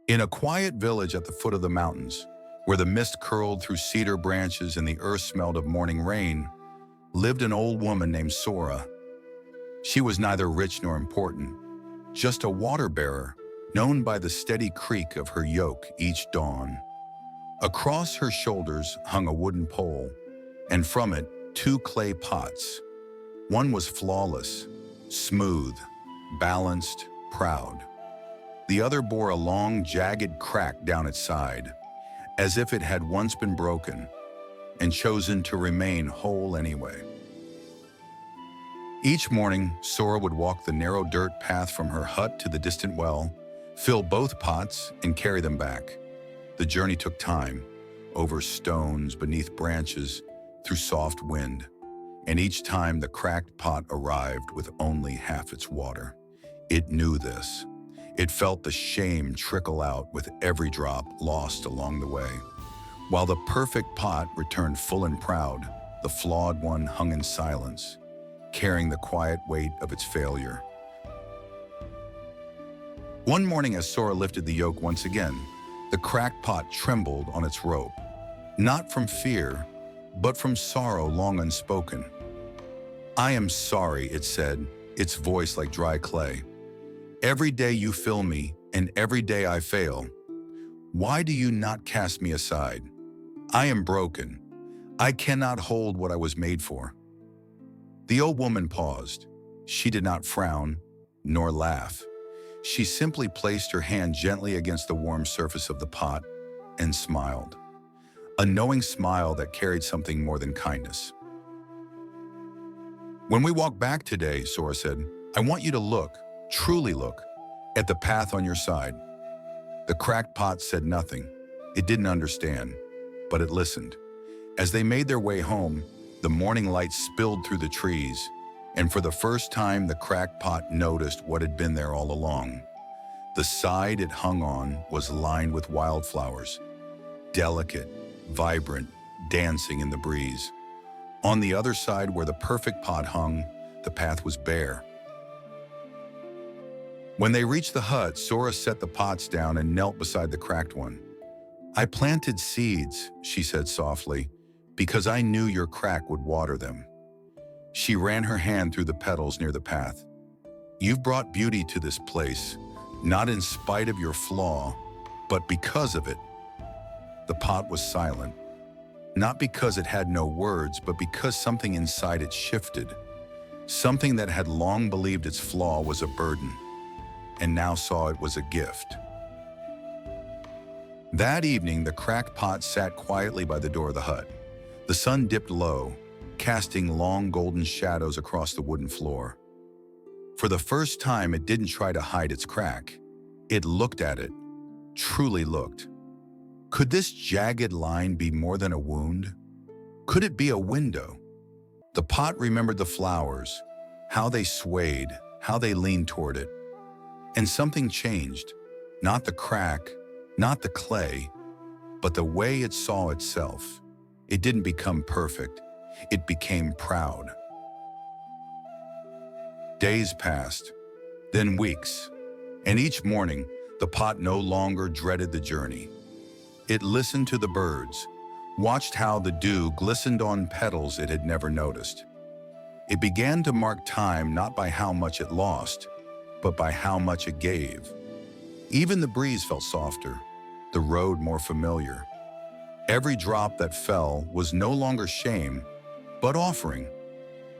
In a quiet village at the foot of the mountains, where the mist curled through cedar branches and the earth smelled of morning rain, lived an old woman named Sora. She was neither rich nor important, just a water bearer, known by the steady creak of her yoke each dawn. Across her shoulders hung a wooden pole, and from it, two clay pots. One was flawless, smooth, balanced, proud. The other bore a long, jagged crack down its side, as if it had once been broken and chosen to remain whole anyway. Each morning, Sora would walk the narrow dirt path from her hut to the distant well, fill both pots, and carry them back. The journey took time, over stones, beneath branches, through soft wind, and each time the cracked pot arrived with only half its water. It knew this. It felt the shame trickle out with every drop lost along the way. While the perfect pot returned full and proud, the flawed one hung in silence, carrying the quiet weight of its failure. One morning as Sora lifted the yoke once again, the cracked pot trembled on its rope, not from fear, but from sorrow long unspoken. "I am sorry," it said, its voice like dry clay. "Every day you fill me, and every day I fail. Why do you not cast me aside? I am broken. I cannot hold what I was made for." The old woman paused. She did not frown, nor laugh. She simply placed her hand gently against the warm surface of the pot and smiled. A knowing smile that carried something more than kindness. "When we walk back today," Sora said, "I want you to look, truly look, at the path on your side." The cracked pot said nothing. It didn't understand, but it listened. As they made their way home, the morning light spilled through the trees, and for the first time the cracked pot noticed what had been there all along. The side it hung on was lined with wildflowers, delicate, vibrant, dancing in the breeze. On the other side where the perfect pot hung, the path was bare. When they reached the hut, Sora set the pots down and knelt beside the cracked one. "I planted seeds," she said softly, "because I knew your crack would water them." She ran her hand through the petals near the path. "You've brought beauty to this place, not in spite of your flaw, but because of it." The pot was silent, not because it had no words, but because something inside it shifted. Something that had long believed its flaw was a burden, and now saw it was a gift. That evening, the cracked pot sat quietly by the door of the hut. The sun dipped low, casting long golden shadows across the wooden floor. For the first time, it didn't try to hide its crack. It looked at it, truly looked. Could this jagged line be more than a wound? Could it be a window? The pot remembered the flowers, how they swayed, how they leaned toward it. And something changed, not the crack, not the clay, but the way it saw itself. It didn't become perfect, it became proud. Days passed, then weeks, and each morning, the pot no longer dreaded the journey. It listened to the birds, watched how the dew glistened on petals it had never noticed. It began to mark time not by how much it lost, but by how much it gave. Even the breeze felt softer, the road more familiar. Every drop that fell was no longer shame, but offering.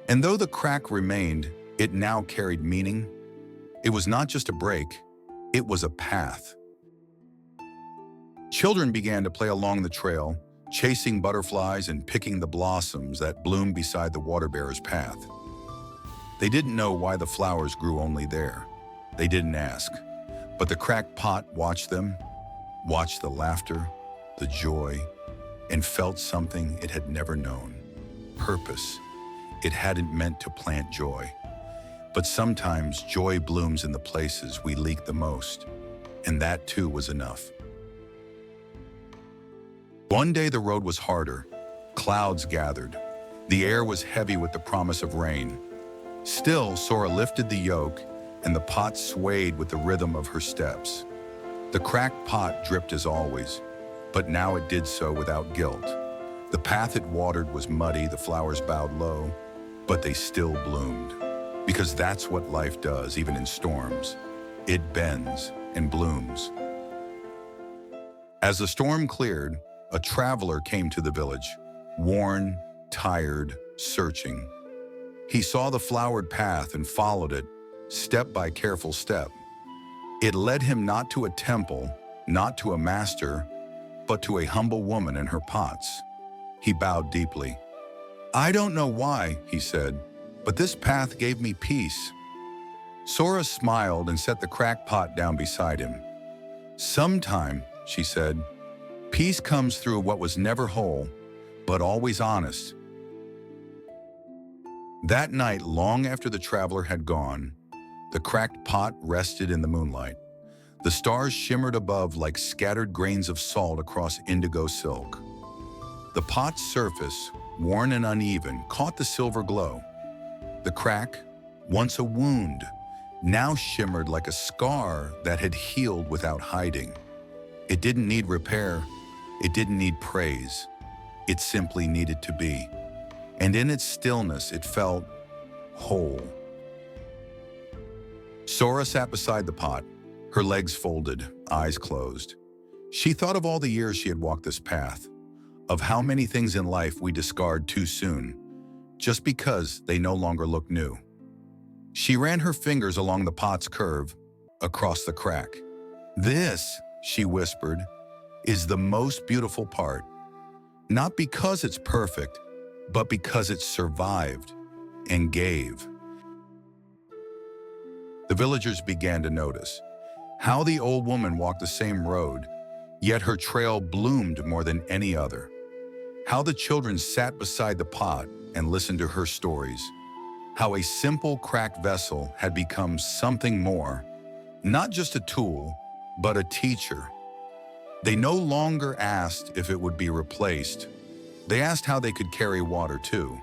And though the crack remained, it now carried meaning. It was not just a break, it was a path. Children began to play along the trail, chasing butterflies and picking the blossoms that bloomed beside the water-bearer's path. They didn't know why the flowers grew only there. They didn't ask. But the cracked pot watched them, watched the laughter, the joy, and felt something it had never known. Purpose. It hadn't meant to plant joy. But sometimes joy blooms in the places we leak the most, and that too was enough. One day the road was harder. Clouds gathered. The air was heavy with the promise of rain. Still, Sora lifted the yoke, and the pot swayed with the rhythm of her steps. The cracked pot dripped as always, but now it did so without guilt. The path it watered was muddy, the flowers bowed low, but they still bloomed. Because that's what life does, even in storms. It bends and blooms. As the storm cleared, a traveler came to the village, worn, tired, searching. He saw the flowered path and followed it, step by careful step. It led him not to a temple, not to a master, but to a humble woman and her pots. He bowed deeply. "I don't know why," he said, "but this path gave me peace." Sora smiled and set the cracked pot down beside him. "Sometime," she said, "peace comes through what was never whole, but always honest." That night, long after the traveler had gone, the cracked pot rested in the moonlight. The stars shimmered above like scattered grains of salt across indigo silk. The pot's surface, worn and uneven, caught the silver glow. The crack, once a wound, now shimmered like a scar that had healed without hiding. It didn't need repair. It didn't need praise. It simply needed to be. And in its stillness, it felt whole. Sora sat beside the pot, her legs folded, eyes closed. She thought of all the years she had walked this path, of how many things in life we discard too soon, just because they no longer look new. She ran her fingers along the pot's curve, across the crack. "This," she whispered, "is the most beautiful part. Not because it's perfect, but because it survived and gave." The villagers began to notice how the old woman walked the same road, yet her trail bloomed more than any other. How the children sat beside the pot and listened to her stories. How a simple cracked vessel had become something more, not just a tool, but a teacher. They no longer asked if it would be replaced. They asked how they could carry water too.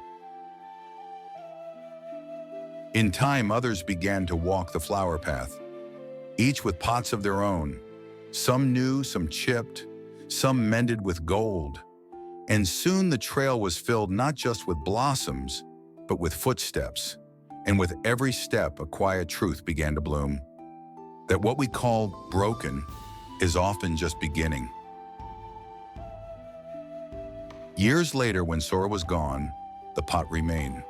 In time, others began to walk the flower path, each with pots of their own. Some new, some chipped, some mended with gold. And soon the trail was filled not just with blossoms, but with footsteps. And with every step, a quiet truth began to bloom. That what we call broken is often just beginning. Years later, when Sora was gone, the pot remained.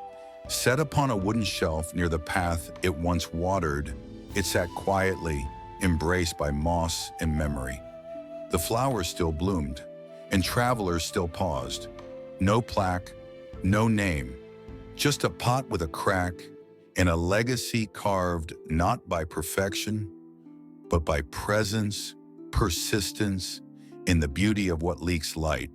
Set upon a wooden shelf near the path it once watered, it sat quietly, embraced by moss and memory. The flowers still bloomed, and travelers still paused. No plaque, no name, just a pot with a crack and a legacy carved not by perfection, but by presence, persistence, in the beauty of what leaks light.